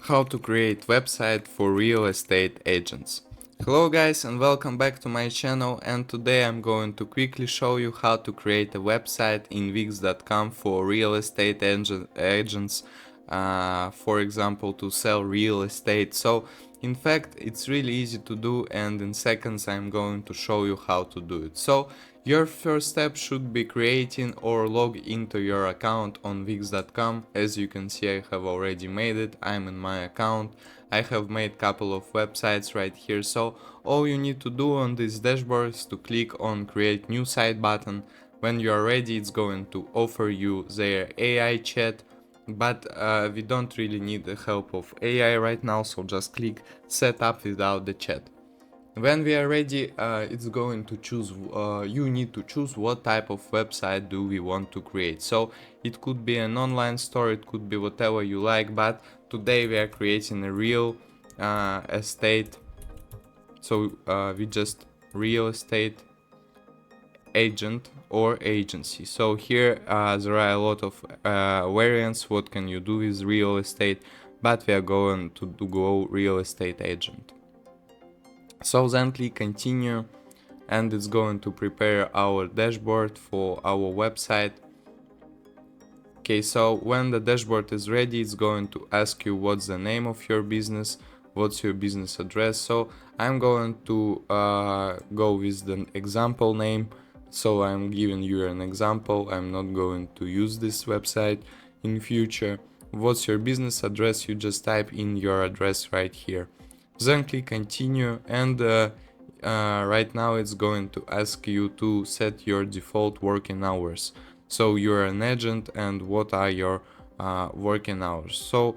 How to create website for real estate agents. Hello guys and welcome back to my channel, and today I'm going to quickly show you how to create a website in Wix.com for real estate agents, for example to sell real estate. So in fact it's really easy to do, and in seconds I'm going to show you how to do it. So your first step should be creating or log into your account on Wix.com. As you can see, I have already made it. I'm in my account. I have made couple of websites right here. So all you need to do on this dashboard is to click on create new site button. When you are ready, it's going to offer you their AI chat, but we don't really need the help of AI right now, so just click setup without the chat. When we are ready, it's going to choose, you need to choose what type of website do we want to create. So it could be an online store, it could be whatever you like, but today we are creating a real estate. So we just real estate agent or agency. So here there are a lot of variants what can you do with real estate, but we are going to go real estate agent. So then click continue, and it's going to prepare our dashboard for our website. Okay, so when the dashboard is ready, it's going to ask you what's the name of your business, what's your business address. So I'm going to go with the example name. So I'm giving you an example. I'm not going to use this website in future. What's your business address? You just type in your address right here. Then click continue, and right now it's going to ask you to set your default working hours. So you're an agent, and what are your working hours? So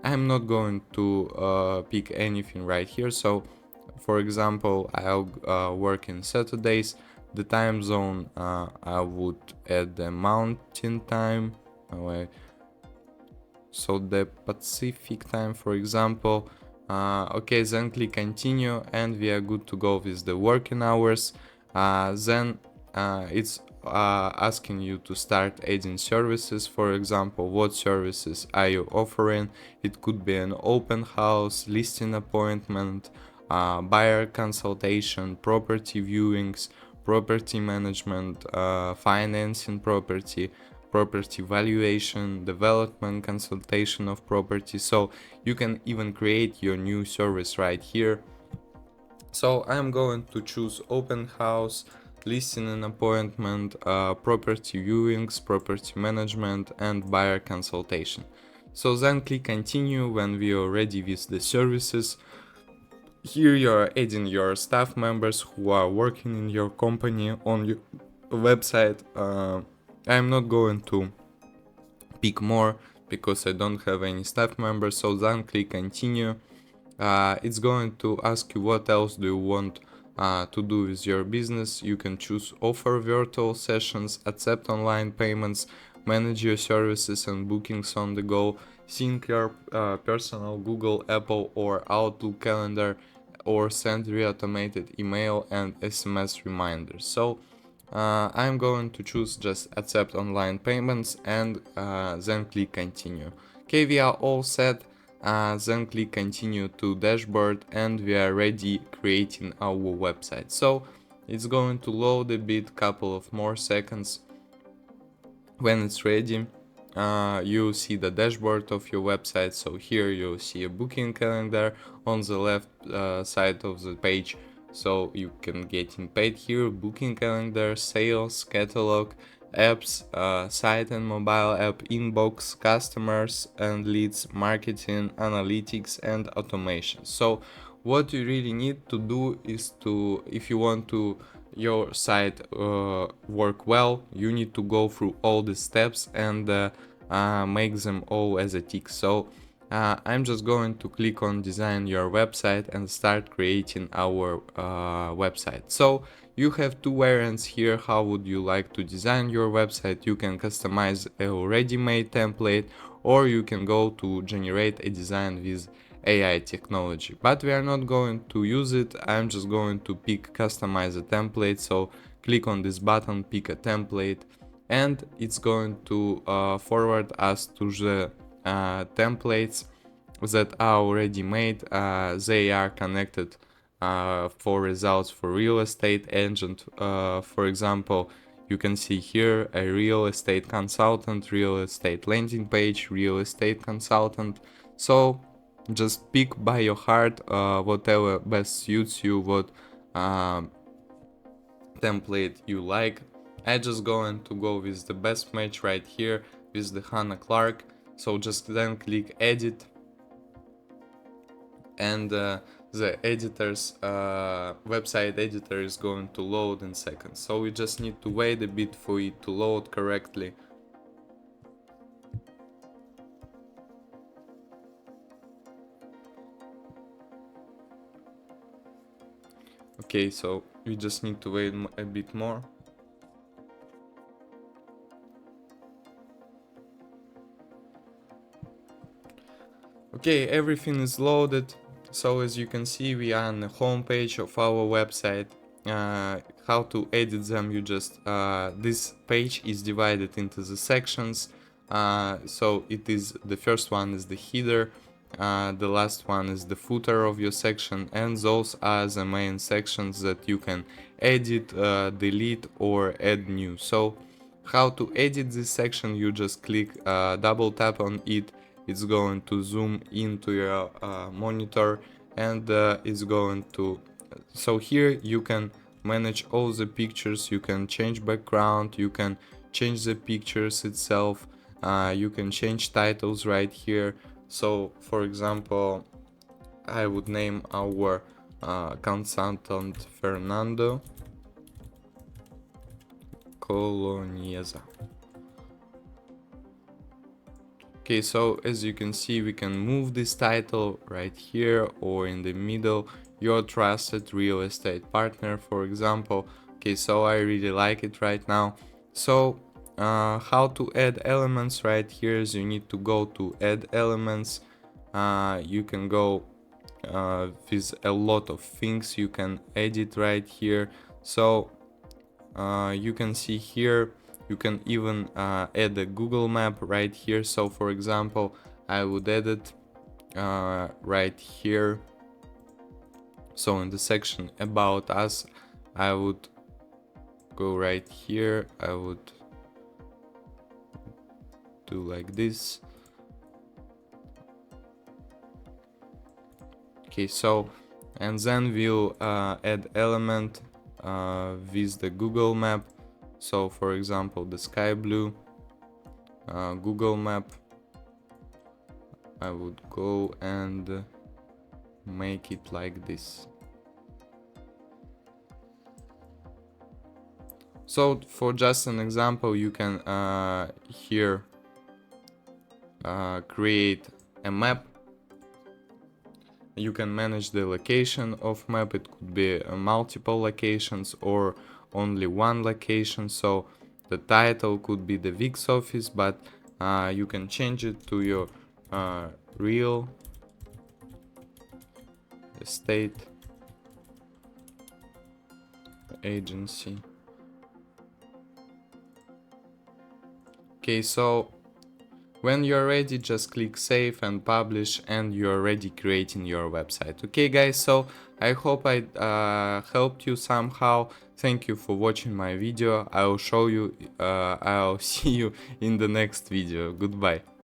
I'm not going to pick anything right here. So for example, I'll work in Saturdays. The time zone, I would add the mountain time, so the Pacific time, for example. Okay, then click continue, and we are good to go with the working hours. Then it's asking you to start adding services. For example, what services are you offering? It could be an open house, listing appointment, buyer consultation, property viewings, property management, financing property valuation, development consultation of property. So you can even create your new service right here. So I'm going to choose open house, listing an appointment, property viewings, property management, and buyer consultation. So then click continue when we are ready with the services. Here you are adding your staff members who are working in your company on your website. I'm not going to pick more because I don't have any staff members, so then click continue. It's going to ask you what else do you want to do with your business. You can choose offer virtual sessions, accept online payments, manage your services and bookings on the go, sync your personal Google, Apple or Outlook calendar, or send re-automated email and SMS reminders. So I'm going to choose just accept online payments, and then click continue. Okay, we are all set. Then click continue to dashboard, and we are ready creating our website. So it's going to load a bit, couple of more seconds. When it's ready, you see the dashboard of your website. So here you see a booking calendar on the left side of the page. So you can get in paid here, booking calendar, sales, catalog, apps, site and mobile app, inbox, customers and leads, marketing, analytics and automation. So what you really need to do is to, if you want to your site work well, you need to go through all the steps and make them all as a tick. So I'm just going to click on design your website and start creating our website. So you have two variants here. How would you like to design your website? You can customize a already made template, or you can go to generate a design with AI technology, but we are not going to use it. I'm just going to pick customize a template. So click on this button, pick a template, and it's going to forward us to the templates that are already made. They are connected for results for real estate agent. For example, you can see here a real estate consultant, real estate landing page, real estate consultant. So just pick by your heart whatever best suits you, what template you like. I just going to go with the best match right here with the Hannah Clark. So just then click edit, and the editor's website editor is going to load in seconds. So we just need to wait a bit for it to load correctly. Okay, so we just need to wait a bit more. Okay, everything is loaded. So as you can see, we are on the home page of our website. How to edit them, you just this page is divided into the sections. So it is, the first one is the header, the last one is the footer of your section, and those are the main sections that you can edit, delete or add new. So how to edit this section, you just click double tap on it. It's going to zoom into your monitor, and it's going to, so here you can manage all the pictures, you can change background, you can change the pictures itself, you can change titles right here. So for example, I would name our consultant Fernando Colonieza. Okay, so as you can see, we can move this title right here or in the middle. Your trusted real estate partner, for example. Okay, so I really like it right now. So how to add elements right here is you need to go to add elements. You can go with a lot of things you can edit right here. So you can see here, you can even add a Google map right here. So for example, I would edit right here. So in the section about us, I would go right here, I would do like this. Okay, so and then we'll add element with the Google map. So for example, the sky blue Google map, I would go and make it like this. So for just an example, you can here create a map. You can manage the location of map. It could be multiple locations or only one location. So the title could be the Vix office, but you can change it to your real estate agency. Okay, so when you're ready, just click save and publish, and you're already creating your website. Okay guys, so I hope I helped you somehow. Thank you for watching my video. I'll show you, I'll see you in the next video. Goodbye.